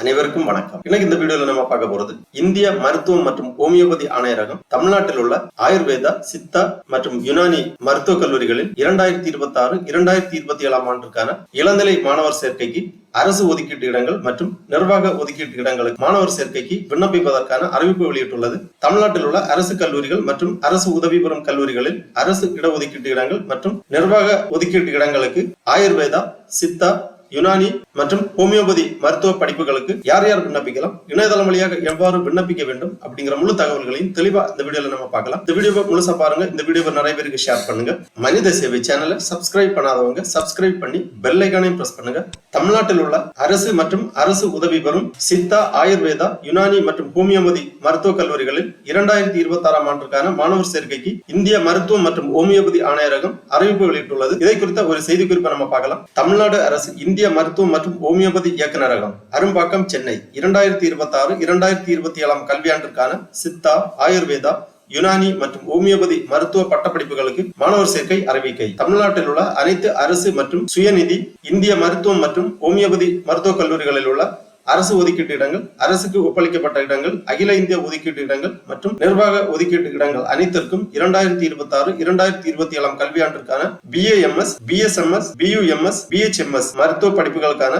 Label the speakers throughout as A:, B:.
A: அனைவருக்கும் வணக்கம். இன்னைக்கு இந்த வீடியோல நம்ம பார்க்க போறது இந்திய மருத்துவம் மற்றும் ஹோமியோபதி ஆணையரகம் தமிழ்நாட்டில் உள்ள ஆயுர்வேதா, சித்தா மற்றும் யுனானி மருத்துவக் கல்லூரிகளில் 2026-2027 ஆண்டுக்கான இளநிலை மாணவர் சேர்க்கைக்கு அரசு ஒதுக்கீட்டு இடங்கள் மற்றும் நிர்வாக ஒதுக்கீட்டு இடங்களுக்கு மாணவர் சேர்க்கைக்கு விண்ணப்பிப்பதற்கான அறிவிப்பு வெளியிட்டுள்ளது. தமிழ்நாட்டில் உள்ள அரசு கல்லூரிகள் மற்றும் அரசு உதவி பெறும் கல்லூரிகளில் அரசு இடஒதுக்கீட்டு இடங்கள் மற்றும் நிர்வாக ஒதுக்கீட்டு இடங்களுக்கு ஆயுர்வேதா, சித்தா, யுனானி மற்றும் ஹோமியோபதி மருத்துவ படிப்புகளுக்கு யார் யார் விண்ணப்பிக்கலாம், இணையதளம் வழியாக எவ்வாறு விண்ணப்பிக்க வேண்டும் அப்படிங்கிற முழு தகவல்களையும் தெளிவா இந்த வீடியோல நம்ம பார்க்கலாம். இந்த வீடியோவை முழுசா பாருங்க. இந்த வீடியோவை நிறைய பேருக்கு ஷேர் பண்ணுங்க. மனித சேவை சேனலை சப்ஸ்கிரைப் பண்ணாதவங்க சப்ஸ்கிரைப் பண்ணி பெல் ஐகானையும் பிரஸ் பண்ணுங்க. தமிழ்நாட்டில் உள்ள அரசு மற்றும் அரசு உதவி பெறும் சித்தா, ஆயுர்வேதா, யுனானி மற்றும் ஹோமியோபதி மருத்துவக் கல்லூரிகளில் 2026 ஆண்டுக்கான மாணவர் சேர்க்கைக்கு இந்திய மருத்துவம் மற்றும் ஹோமியோபதி ஆணையரகம் அறிவிப்பு வெளியிட்டுள்ளது. இதை குறித்த ஒரு செய்தி குறிப்பை நம்ம பார்க்கலாம். தமிழ்நாடு அரசு இந்திய மருத்துவம் மற்றும் ஹோமியோபதி இயக்குநரகம், அரும்பாக்கம், சென்னை 2026-2027 கல்வியாண்டிற்கான சித்தா, ஆயுர்வேதா, யுனானி மற்றும் ஹோமியோபதி மருத்துவ பட்டப்படிப்புகளுக்கு மாணவர் சேர்க்கை அறிவிக்கை. தமிழ்நாட்டில் உள்ள அனைத்து அரசு மற்றும் சுயநிதி இந்திய மருத்துவம் மற்றும் ஹோமியோபதி மருத்துவக் கல்லூரிகளில் உள்ள அரசு ஒதுக்கீட்டு இடங்கள், அரசுக்கு ஒப்பளிக்கப்பட்ட இடங்கள், அகில இந்திய ஒதுக்கீட்டு இடங்கள் மற்றும் நிர்வாக ஒதுக்கீட்டு இடங்கள் அனைத்திற்கும் 2026-2027 கல்வியாண்டிற்கான BAMS, BSMS, BUMS, BHMS மருத்துவ படிப்புகளுக்கான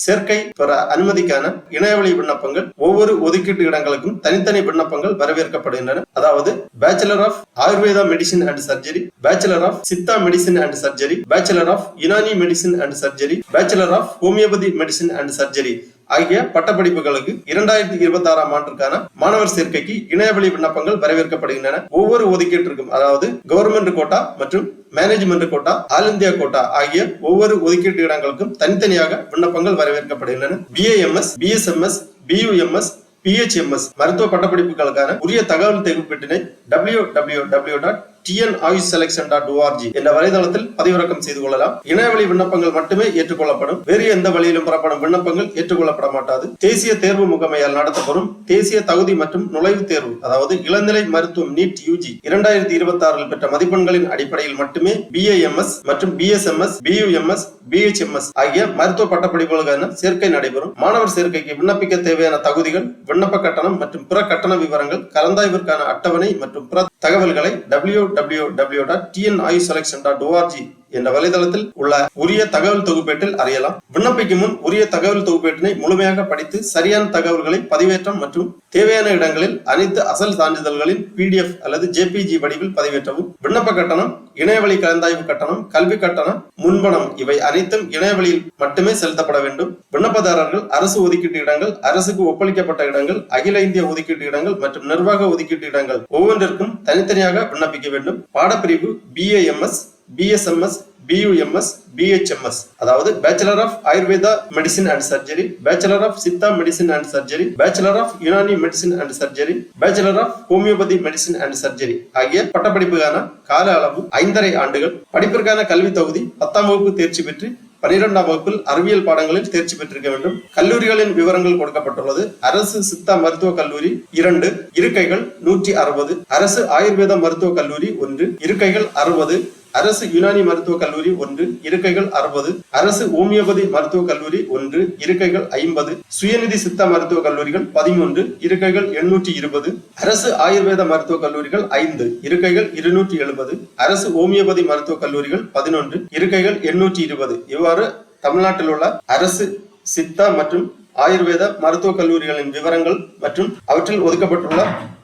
A: சேர்க்கை பெற அனுமதிக்கான இணையவழி விண்ணப்பங்கள் ஒவ்வொரு ஒதுக்கீட்டு இடங்களுக்கும் தனித்தனி விண்ணப்பங்கள் வரவேற்கப்படுகின்றன. அதாவது bachelor of Ayurveda medicine and surgery, bachelor of Siddha medicine and surgery, bachelor of Unani medicine and surgery, bachelor of homeopathy medicine and surgery ஆகிய பட்டப்படிப்புகளுக்கு 2026 ஆண்டுக்கான மாணவர் சேர்க்கைக்கு இணையவழி விண்ணப்பங்கள் வரவேற்கப்படுகின்றன. ஒவ்வொரு ஒதுக்கீட்டிற்கும், அதாவது கவர்மெண்ட் கோட்டா மற்றும் management quota, all India quota ஆகிய ஒவ்வொரு ஒதுக்கீட்டு இடங்களுக்கும் தனித்தனியாக விண்ணப்பங்கள் வரவேற்கப்படுகின்றன. BAMS, BSMS, BUMS, PHMS மருத்துவ பட்டப்படிப்புகளுக்கான உரிய தகவல் தொகுப்பினை www.tnayushselection.org என்ற வலைதளத்தில் பதிவிறக்கம் செய்து கொள்ளலாம். இணையவழி விண்ணப்பங்கள் மட்டுமே ஏற்றுக்கொள்ளப்படும். வேறு எந்த வழியிலும் பெறப்படும் விண்ணப்பங்கள் ஏற்றுக்கொள்ளப்பட மாட்டாது. தேசிய தேர்வு முகமையால் நடத்தப்படும் தேசிய தகுதி மற்றும் நுழைவுத் தேர்வு, அதாவது இளநிலை மருத்துவம் NEET UG 2026 பெற்ற மதிப்பெண்களின் அடிப்படையில் மட்டுமே BAMS மற்றும் BSMS, BUMS, BHMS ஆகிய மருத்துவ பட்டப்படிப்புகளுக்கான சேர்க்கை நடைபெறும். மாணவர் சேர்க்கைக்கு விண்ணப்பிக்க தேவையான தகுதிகள், விண்ணப்ப கட்டணம் மற்றும் பிற கட்டண விவரங்கள், கலந்தாய்விற்கான அட்டவணை மற்றும் பிற தகவல்களை www.tnayushselection.org என்ற வலைதளத்தில் உள்ள உரிய தகவல் தொகுப்பேட்டில் அறியலாம். விண்ணப்பிக்கும் முன் உரிய தகவல் தொகுப்பேட்டினை முழுமையாக படித்து சரியான தகவல்களை பதிவேற்றம் மற்றும் தேவையான இடங்களில் அனைத்து அசல் சான்றிதழ்களின் PDF அல்லது JPG வடிவில் பதிவேற்றவும். விண்ணப்ப கட்டணம், இணையவழி கலந்தாய்வு கட்டணம், கல்வி கட்டணம், முன்பணம் இவை அனைத்தும் இணையவழியில் மட்டுமே செலுத்தப்பட வேண்டும். விண்ணப்பதாரர்கள் அரசு ஒதுக்கீட்டு இடங்கள், அரசுக்கு ஒப்பளிக்கப்பட்ட இடங்கள், அகில இந்திய ஒதுக்கீட்டு இடங்கள் மற்றும் நிர்வாக ஒதுக்கீட்டு இடங்கள் ஒவ்வொன்றிற்கும் தனித்தனியாக விண்ணப்பிக்க வேண்டும். பாடப்பிரிவு BAMS, BSMS, BUMS, BHMS, அதாவது bachelor of Ayurveda medicine and surgery, bachelor of Siddha medicine and surgery, bachelor of Unani medicine and surgery, bachelor of homeopathy medicine and surgery ஆகிய பட்டப்படிப்புக்கான கால அளவு 5.5 ஆண்டுகள். படிப்பிற்கான கல்வி தகுதி 10ஆம் வகுப்பு தேர்ச்சி பெற்று 12ஆம் வகுப்பில் அறிவியல் பாடங்களில் தேர்ச்சி பெற்றிருக்க வேண்டும். கல்லூரிகளின் விவரங்கள் கொடுக்கப்பட்டுள்ளது. அரசு சித்தா மருத்துவக் கல்லூரி 2 இருக்கைகள் 160, அரசு ஆயுர்வேத மருத்துவக் கல்லூரி 1 இருக்கைகள் 60, அரசு யுனானி மருத்துவக் கல்லூரி 1 இருக்கைகள் 60, அரசு ஹோமியோபதி மருத்துவக் கல்லூரி 1 இருக்கைகள் 50, சுயநிதி சித்தா மருத்துவக் கல்லூரிகள் 13 இருக்கைகள் 820, அரசு ஆயுர்வேத மருத்துவக் கல்லூரிகள் 5 இருக்கைகள் 270, அரசு ஹோமியோபதி மருத்துவக் கல்லூரிகள் 11 இருக்கைகள் 820. இவ்வாறு தமிழ்நாட்டில் உள்ள அரசு சித்தா மற்றும் ஆயுர்வேத மருத்துவக் கல்லூரிகளின் விவரங்கள் மற்றும் அவற்றில் ஒதுக்கப்பட்டுள்ள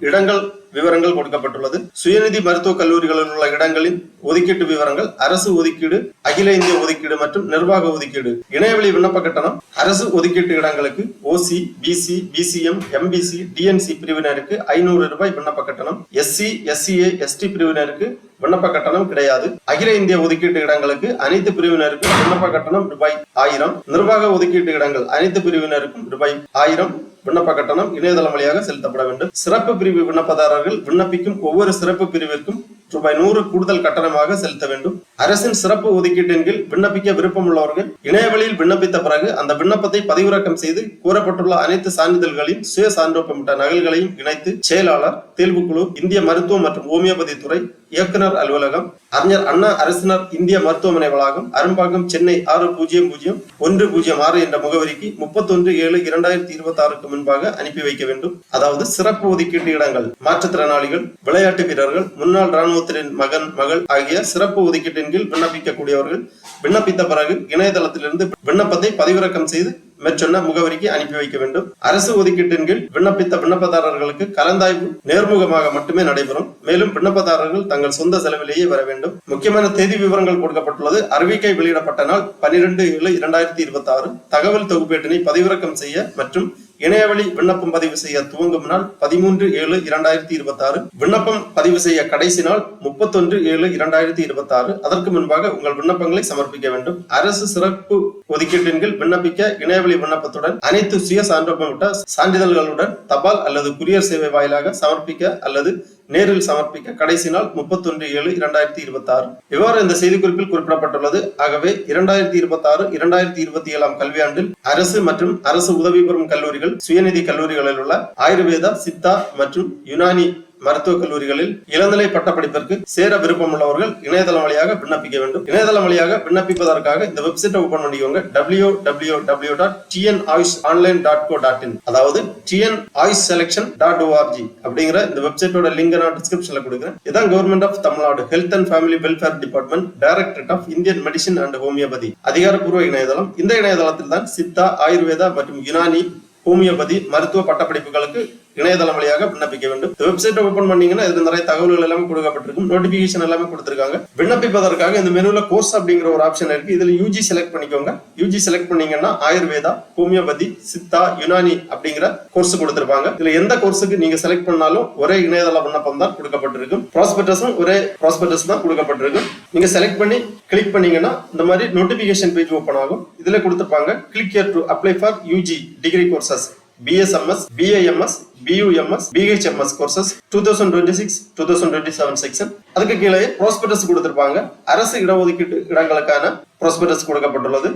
A: இடங்கள் விவரங்கள் கொடுக்கப்பட்டுள்ளது. சுயநிதி மருத்துவக் கல்லூரிகளில் உள்ள இடங்களின் ஒதுக்கீட்டு விவரங்கள், அரசு ஒதுக்கீடு, அகில இந்திய ஒதுக்கீடு மற்றும் நிர்வாக ஒதுக்கீடு. இணையவழி விண்ணப்ப கட்டணம் அரசு ஒதுக்கீட்டு இடங்களுக்கு OC, BC, BCM, MBC, DNC பிரிவினருக்கு 500 ரூபாய் விண்ணப்ப கட்டணம். SC, SCA, ST பிரிவினருக்கு விண்ணப்ப கட்டணம் கிடையாது. அகில இந்திய ஒதுக்கீட்டு இடங்களுக்கு அனைத்து பிரிவினருக்கும் விண்ணப்ப கட்டணம் ரூபாய் 1000. நிர்வாக ஒதுக்கீட்டு இடங்கள் அனைத்து பிரிவினருக்கும் ரூபாய் 1000 விண்ணப்ப கட்டணம் இணையதளம் வழியாக செலுத்தப்பட வேண்டும். சிறப்பு பிரிவு விண்ணப்பதாரர்கள் விண்ணப்பிக்கும் ஒவ்வொரு சிறப்பு பிரிவிற்கும் ரூபாய் 100 கூடுதல் கட்டணமாக செலுத்த வேண்டும். அரசின் சிறப்பு ஒதுக்கீட்டின் கீழ் விண்ணப்பிக்க விருப்பம் உள்ளவர்கள் இணையவழியில் விண்ணப்பித்த பிறகு அந்த விண்ணப்பத்தை பதிவிறக்கம் செய்து கூறப்பட்டுள்ள அனைத்து சான்றிதழ்களின் சுய சான்றொப்பமிட்ட நகல்களையும் இணைத்து செயலாளர், தேர்வுக்குழு, இந்திய மருத்துவம் மற்றும் ஹோமியோபதி துறை, இயக்குனர் அலுவலகம், அறிஞர் அண்ணா அரசினர் இந்திய மருத்துவமனை வளாகம், அரும்பாக்கம், சென்னை 600106 என்ற முகவரிக்கு 31/7/2026 முன்பாக அனுப்பி வைக்க வேண்டும். அதாவது சிறப்பு ஒதுக்கீட்டு இடங்கள், மாற்றுத்திறனாளிகள், விளையாட்டு வீரர்கள், முன்னாள் ராணுவத்தின் மகன் மகள் ஆகிய சிறப்பு ஒதுக்கீட்டின் கீழ் விண்ணப்பிக்கக்கூடியவர்கள் விண்ணப்பித்த பிறகு இணையதளத்திலிருந்து விண்ணப்பத்தை பதிவிறக்கம் செய்து மேற்சொன்ன முகவரிக்கு அனுப்பி வைக்க வேண்டும். அரசு ஒதுக்கீட்டின் கீழ் விண்ணப்பித்த விண்ணப்பதாரர்களுக்கு கலந்தாய்வு நேர்முகமாக மட்டுமே நடைபெறும். மேலும் விண்ணப்பதாரர்கள் தங்கள் சொந்த செலவிலேயே வர வேண்டும். முக்கியமான தேதி விவரங்கள் கொடுக்கப்பட்டுள்ளது. அறிவிக்கை வெளியிடப்பட்ட நாள் 12/7/2026. தகவல் தொகுப்பேட்டினை பதிவிறக்கம் செய்ய மற்றும் இணையவழி விண்ணப்பம் பதிவு செய்ய துவங்கும் நாள் 13/7/2026. விண்ணப்பம் பதிவு செய்ய கடைசி நாள் 31/7/2026. அதற்கு முன்பாக உங்கள் விண்ணப்பங்களை சமர்ப்பிக்க வேண்டும். அரசு சிறப்பு ஒதுக்கீட்டின் கீழ் விண்ணப்பிக்க இணையவழி விண்ணப்பத்துடன் அனைத்து சுய சான்றொப்பமிட்ட சான்றிதழ்களுடன் தபால் அல்லது குரியர் சேவை வாயிலாக சமர்ப்பிக்க அல்லது நேரில் சமர்ப்பிக்க கடைசி நாள் 31/7/2026. இவ்வாறு இந்த செய்திக்குறிப்பில் குறிப்பிடப்பட்டுள்ளது. ஆகவே 2026-2027 கல்வியாண்டில் அரசு மற்றும் அரசு உதவி பெறும் கல்லூரிகள், சுயநிதி கல்லூரிகளில் உள்ள ஆயுர்வேதா, சித்தா மற்றும் யுனானி மருத்துவக் கல்லூரிகளில் இளநிலை பட்டப்படிப்பிற்கு சேர விருப்பம் உள்ளவர்கள் இணையதளம் வழியாக விண்ணப்பிக்க வேண்டும். இணையதளம் வழியாக விண்ணப்பிப்பதற்காக இந்த வெப்சைட்டை ஓபன் பண்ணிக்கோங்க. www.tnayusonline.co.in, அதாவது tnayusselection.org அப்படிங்கிற இந்த வெப்சைட்டோட லிங்க் நான் டிஸ்கிரிப்ஷன்ல கொடுக்குறேன். இதான் government of Tamil Nadu health and family welfare department, directorate of Indian medicine and homeopathy அதிகாரப்பூர்வ இணையதளம். இந்த இணையதளத்தில் தான் சித்தா, ஆயுர்வேதா மற்றும் யுனானி, ஹோமியோபதி மருத்துவ பட்டப்படிப்புகளுக்கு இணையதளம் வழியாக விண்ணப்பிக்க வேண்டும். வெப்சைட் ஓபன் பண்ணீங்கன்னா இதுல நிறைய தகவல்கள் எல்லாமே கொடுக்கப்பட்டிருக்கும். நோட்டிபிகேஷன் எல்லாமே கொடுத்திருக்காங்க. விண்ணப்பிப்பதற்காக இந்த மெனுல கோர்ஸ் அப்படிங்கிற ஒரு ஆப்ஷன் இருக்கு. இதுல யூஜி செலக்ட் பண்ணிக்கோங்க. யூஜி செலக்ட் பண்ணீங்கன்னா ஆயுர்வேதா, ஹோமியோபதி, சித்தா, யுனானி அப்படிங்கிற கோர்ஸ் கொடுத்திருப்பாங்க. இதுல எந்த கோர்ஸுக்கு நீங்க செலக்ட் பண்ணாலும் ஒரே இணையதள விண்ணப்பம் தான் கொடுக்கப்பட்டிருக்கும். ப்ராஸ்பெக்டஸும் ஒரே ப்ராஸ்பெக்டஸ் தான் கொடுக்கப்பட்டிருக்கும். நீங்க செலக்ட் பண்ணி கிளிக் பண்ணீங்கன்னா இந்த மாதிரி நோட்டிபிகேஷன் பேஜ் ஓபன் ஆகும். இதுல கொடுத்திருப்பாங்க click here to apply for UG degree courses, BSMS, BAMS, BUMS, BHMS courses 2026-2027 section. அதுக்கு கீழே ப்ராஸ்பெக்டஸ் கொடுத்திருப்பாங்க. அரசு இடஒதுக்கீட்டு இடங்களுக்கான ப்ராஸ்பெக்டஸ் கொடுக்கப்பட்டுள்ளது.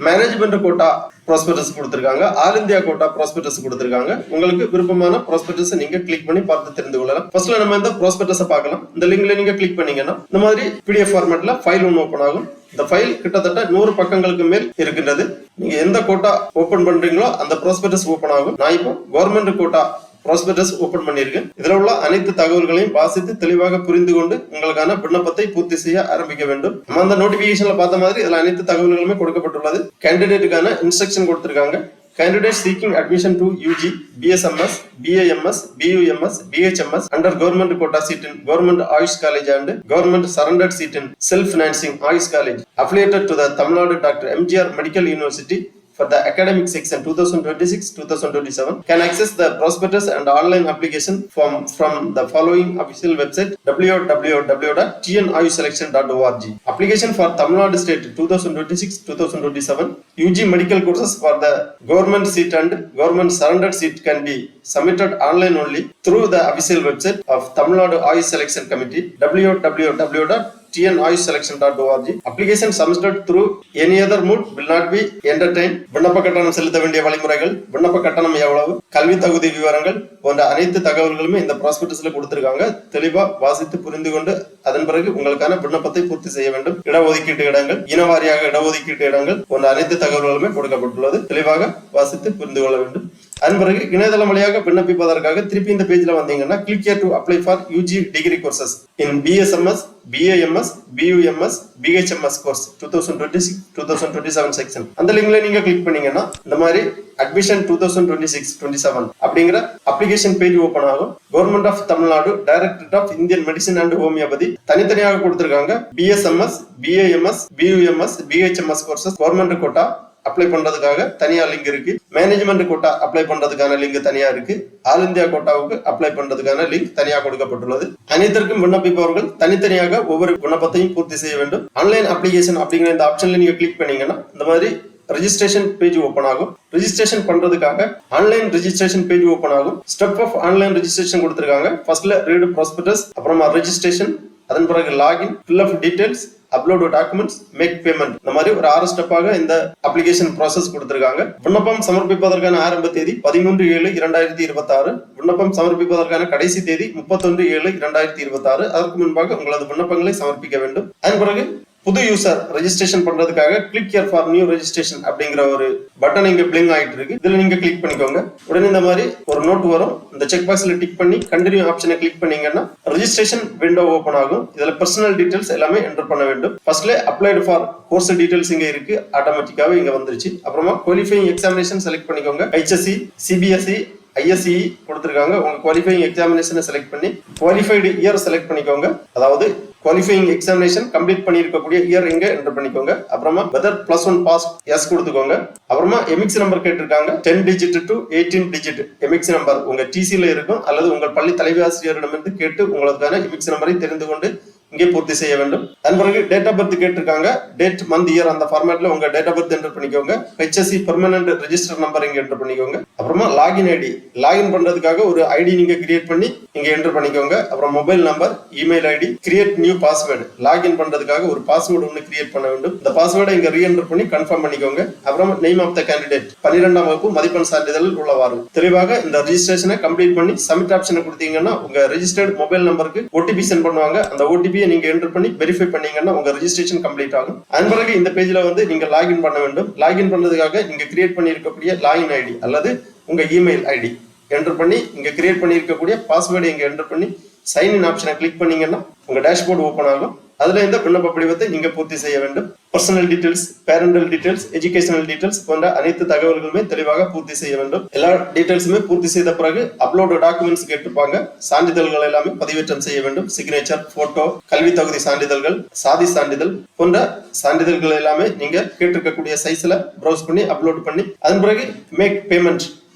A: மேனேஜ்மெண்ட் கோட்டா ப்ராஸ்பெக்டஸ் கொடுத்திருக்காங்க. ஆல் இந்தியா கோட்டா ப்ராஸ்பெக்டஸ் கொடுத்திருக்காங்க. உங்களுக்கு விருப்பமான ப்ராஸ்பெக்டஸ் நீங்க கிளிக் பண்ணி பார்த்து தெரிந்து கொள்ளலாம். ஃபர்ஸ்ட்ல நம்ம இந்த ப்ராஸ்பெக்டஸ் பார்க்கலாம். இந்த லிங்க்ல நீங்க கிளிக் பண்ணீங்கன்னா இந்த மாதிரி PDF ஃபார்மேட்ல ஃபைல் ஒன்று ஓபன் ஆகும். இந்த ஃபைல் கிட்டத்தட்ட 100 பக்கங்களுக்கு மேல் இருக்கின்றது. நீங்க எந்த கோட்டா ஓபன் பண்றீங்களோ அந்த ப்ராஸ்பெக்டஸ் ஓபன் ஆகும். நான் இப்போ கவர்மெண்ட் கோட்டா ப்ராஸ்பெக்டஸ் ஓபன் பண்ணியிருக்கேன். இதுல உள்ள அனைத்து தகவல்களையும் வாசித்து தெளிவாக புரிந்து கொண்டு உங்களுக்கான விண்ணப்பத்தை பூர்த்தி செய்ய ஆரம்பிக்க வேண்டும். நம்ம அந்த நோட்டிபிகேஷன்ல பார்த்த மாதிரி இதுல அனைத்து தகவல்களுமே கொடுக்கப்பட்டுள்ளது. கேண்டிடேட்டுக்கான இன்ஸ்ட்ரக்ஷன் கொடுத்திருக்காங்க. Candidates seeking admission to UG, BSMS, BAMS, BUMS, BHMS under government quota seat in Government Ayush College and Government surrendered seat in self-financing Ayush College affiliated to the Tamil Nadu Dr. MGR Medical University for the academic section 2026-2027 can access the prospectus and online application form from the following official website www.tnayusselection.org. Application for Tamil Nadu State 2026-2027 UG medical courses for the government seat and government surrendered seat can be submitted online only through the official website of Tamil Nadu Ayush Selection Committee www.tnayusselection.org. Application submitted through any other mode will not be entertained. விண்ணப்ப கட்டணம் செலுத்த வேண்டிய வழிமுறைகள், விண்ணப்ப கட்டணம் எவ்வளவு, கல்வி தகுதி விவரங்கள் போன்ற அனைத்து தகவல்களுமே இந்த ப்ராஸ்பெக்டஸ்ல கொடுத்திருக்காங்க. தெளிவா வாசித்து புரிந்து கொண்டு அதன் பிறகு உங்களுக்கான விண்ணப்பத்தை பூர்த்தி செய்ய வேண்டும். இடஒதுக்கீட்டு இடங்கள், இனவாரியாக இடஒதுக்கீட்டு இடங்கள் போன்ற அனைத்து தகவல்களுமே கொடுக்கப்பட்டுள்ளது. தெளிவாக வாசித்து புரிந்து கொள்ள வேண்டும். அதன் பிறகு இணையதளம் வழியாக விண்ணப்பிப்பதற்காக திருப்பி இந்த பேஜ்ல வந்தீங்கன்னா click here to apply for UG degree courses in BSMS, BAMS, BUMS, BHMS course 2026-2027 section. அந்த லிங்க்ல நீங்க கிளிக் பண்ணீங்கன்னா இந்த மாதிரி அட்மிஷன் 2026-27 அப்படிங்கிற அப்ளிகேஷன் பேஜ் ஓபன் ஆகும். Government of Tamil Nadu directorate of Indian medicine and homeopathy தனித்தனியாக கொடுத்திருக்காங்க. BSMS, BAMS, BUMS, BHMS courses government quota apply பண்றதுக்காக தனியா லிங்க் இருக்கு. மேனேஜ்மெண்ட் கோட்டா அப்ளை பண்றதுக்கான லிங்க் தனியா இருக்கு. ஆல் இந்தியா கோட்டாவுக்கு அப்ளை பண்றதுக்கான லிங்க் தனியா கொடுக்கப்பட்டுள்ளது. அனைத்திற்கும் விண்ணப்பிப்பவர்கள் தனித்தனியாக ஒவ்வொரு விண்ணப்பத்தையும் பூர்த்தி செய்ய வேண்டும். ஆன்லைன் அப்ளிகேஷன் அப்படிங்கிற இந்த ஆப்ஷன்ல நீங்க கிளிக் பண்ணீங்கன்னா இந்த மாதிரி ரெஜிஸ்ட்ரேஷன் பேஜ் ஓபன் ஆகும். ரெஜிஸ்ட்ரேஷன் பண்றதுக்காக ஆன்லைன் ரெஜிஸ்ட்ரேஷன் பேஜ் ஓபன் ஆகும். ஸ்டெப் ஆஃப் ஆன்லைன் ரெஜிஸ்ட்ரேஷன் கொடுத்திருக்காங்க. ஃபர்ஸ்ட்ல ரீட் ப்ராஸ்பெக்டஸ், அப்புறமா ரெஜிஸ்ட்ரேஷன், அதன் பிறகு login, fill up details, upload documents, make payment. இந்த மாதிரி ஒரு 6 ஸ்டெப்பாக இந்த அப்ளிகேஷன் ப்ராசஸ் கொடுத்திருக்காங்க. விண்ணப்பம் சமர்ப்பிப்பதற்கான ஆரம்ப தேதி 13/7/2026. விண்ணப்பம் சமர்ப்பிப்பதற்கான கடைசி தேதி 31/7/2026. அதற்கு முன்பாக உங்களது விண்ணப்பங்களை சமர்ப்பிக்க வேண்டும். அதன் பிறகு புது யூசர் ரெஜிஸ்ட்ரேஷன் பண்றதுக்காக click here for new registration அப்படிங்கிற ஒரு பட்டன் இங்க பிளிங்க் ஆயிட்டு இருக்கு. இதுல நீங்க கிளிக் பண்ணிக்கோங்க. உடனே இந்த மாதிரி ஒரு நோட் வரும். இந்த செக் பாக்ஸ்ல டிக் பண்ணி கண்டினியூ ஆப்ஷனை கிளிக் பண்ணீங்கன்னா ரெஜிஸ்ட்ரேஷன் விண்டோ ஓபன் ஆகும். இதுல பர்சனல் டீடைல்ஸ் எல்லாமே என்டர் பண்ண வேண்டும். ஃபர்ஸ்ட்ல அப்ளைடு ஃபார் கோர்ஸ் டீடைல்ஸ் இங்க இருக்கு, ஆட்டோமேட்டிக்காவே இங்க வந்துருச்சு. அப்புறமா குவாலிஃபைங் எக்ஸாமினேஷன் செலக்ட் பண்ணிக்கோங்க. HSE, CBSE, ISE கொடுத்திருக்காங்க. உங்க குவாலிஃபைங் எக்ஸாமினேஷனை செலக்ட் பண்ணி குவாலிஃபைடு இயர் செலக்ட் பண்ணிக்கோங்க. அதாவது குவாலிஃபைங் எக்ஸாமினேஷன் கம்ப்ளீட் பண்ணிருக்கக்கூடிய இயர் இங்க என்டர் பண்ணிக்கோங்க. அப்புறமா வெதர் +1 பாஸ் எஸ் கொடுத்துக்கோங்க. அப்புறமா எமிக்ஸ் நம்பர் கேட்டிருக்காங்க. 10 டிஜிட் to 18 டிஜிட் எமிக்ஸ் நம்பர் உங்க டிசில இருக்கும் அல்லது உங்கள் பள்ளி தலைமை ஆசிரியரிடமிருந்து கேட்டு உங்களுக்கான எமிக்ஸ் நம்பரை தெரிந்து கொண்டு இங்கே பூர்த்தி செய்ய வேண்டும். அதன் பிறகு டேட் ஆஃப் பர்த் கேட்டிருக்காங்க. டேட், மந்த், இயர் அந்த ஃபார்மேட்ல உங்க டேட் ஆஃப் பர்த் என்டர் பண்ணிக்கோங்க. HSE பெர்மனன்ட் ரெஜிஸ்டர் நம்பர் இங்க என்டர் பண்ணிக்கோங்க. அப்புறமா லாகின் ஐடி, லாகின் பண்றதுக்காக ஒரு ஐடி நீங்க கிரியேட் பண்ணி இங்க என்டர் பண்ணிக்கோங்க. அப்புறம் mobile number, email ID, create new password, login பண்றதுக்காக ஒரு பாஸ்வேர்டு ஒன்று கிரியேட் பண்ண வேண்டும். இந்த பாஸ்வேர்டை இங்க ரீஎன்டர் பண்ணி கன்ஃபார்ம் பண்ணிக்கோங்க. அப்புறம் நேம் ஆஃப் த கேண்டிடேட் 12ஆம் வகுப்பு மதிப்பெண் சான்றிதழ் உள்ளவாறு தெளிவாக இந்த ரெஜிஸ்ட்ரேஷனை கம்ப்ளீட் பண்ணி சப்மிட் ஆப்ஷனை கொடுத்தீங்கன்னா உங்க ரெஜிஸ்டர்ட் மொபைல் நம்பருக்கு OTP சென்ட் பண்ணுவாங்க. அந்த OTP நீங்க என்டர் பண்ணி வெரிஃபை பண்ணீங்கன்னா உங்க ரெஜிஸ்ட்ரேஷன் கம்ப்ளீட் ஆகும். அதன் பிறகு இந்த பேஜ்ல வந்து நீங்க லாகின் பண்ண வேண்டும். லாகின் பண்ணதுக்காக நீங்க கிரியேட் பண்ணி இருக்கக்கூடிய லாகின் ஐடி அல்லது உங்க இமெயில் ஐடி என்டர் பண்ணி இங்க கிரியேட் பண்ணி இருக்கக்கூடிய பாஸ்வேர்டை இங்க என்டர் பண்ணி சைன் இன் ஆப்ஷனை கிளிக் பண்ணீங்கன்னா உங்க டேஷ்போர்டு ஓபன் ஆகும். அதுல இந்த விண்ணப்ப படிவத்தை நீங்க பூர்த்தி செய்ய வேண்டும். Personal details, parental details, educational details போன்ற அனைத்து தகவல்களுமே தெளிவாக பூர்த்தி செய்ய வேண்டும். எல்லா டீடைல்ஸுமே பூர்த்தி செய்த பிறகு அப்லோட் டாக்குமெண்ட்ஸ் கேட்டிருப்பாங்க. சான்றிதழ்கள் எல்லாமே பதிவேற்றம் செய்ய வேண்டும். சிக்னேச்சர், போட்டோ, கல்வி தகுதி சான்றிதழ்கள், சாதி சான்றிதழ் போன்ற சான்றிதழ்கள் எல்லாமே நீங்க கேட்டிருக்கக்கூடிய சைஸ்ல ப்ரௌஸ் பண்ணி அப்லோட் பண்ணி அதன் பிறகு மேக்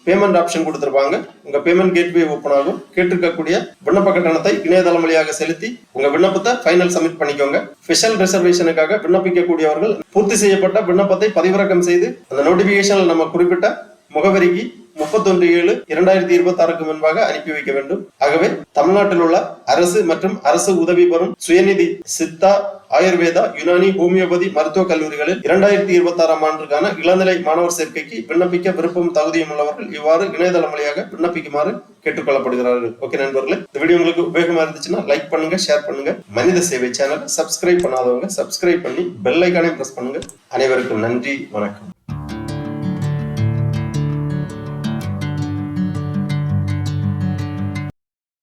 A: பேமெண்ட் ஆப்ஷன் கொடுத்திருப்பாங்க. உங்க பேமெண்ட் கேட்வே ஓபன் ஆகும். கேட்டிருக்கக்கூடிய விண்ணப்ப கட்டணத்தை இணையதளம் வழியாக செலுத்தி உங்க விண்ணப்பத்தை ஃபைனல் சப்மிட் பண்ணிக்கோங்க. ஸ்பெஷல் ரிசர்வேஷனுக்காக விண்ணப்பிக்கக்கூடியவர்கள் பூர்த்தி செய்யப்பட்ட விண்ணப்பத்தை பதிவிறக்கம் செய்து அந்த நோட்டிபிகேஷன்ல நம்ம குறிப்பிட்ட முகவரிக்கு 31/7/2026 முன்பாக அனுப்பி வைக்க வேண்டும். ஆகவே தமிழ்நாட்டில் உள்ள அரசு மற்றும் அரசு உதவி பெறும் சுயநிதி, சித்தா, ஆயுர்வேதா, யுனானி, ஹோமியோபதி மருத்துவக் கல்லூரிகளில் 2026ஆம் ஆண்டுக்கான இளநிலை மாணவர் சேர்க்கைக்கு விண்ணப்பிக்க விருப்பம் தகுதியும் உள்ளவர்கள் இவ்வாறு இணையதளம் வழியாக விண்ணப்பிக்குமாறு கேட்டுக்கொள்ளப்படுகிறார்கள். ஓகே நண்பர்களே, இந்த வீடியோ உங்களுக்கு உபயோகமா இருந்துச்சுன்னா லைக் பண்ணுங்க, ஷேர் பண்ணுங்க. மனித சேவை சேனல் சப்ஸ்கிரைப் பண்ணாதவங்க சப்ஸ்கிரைப் பண்ணி பெல் ஐகானை பிரஸ் பண்ணுங்க. அனைவருக்கும் நன்றி, வணக்கம்.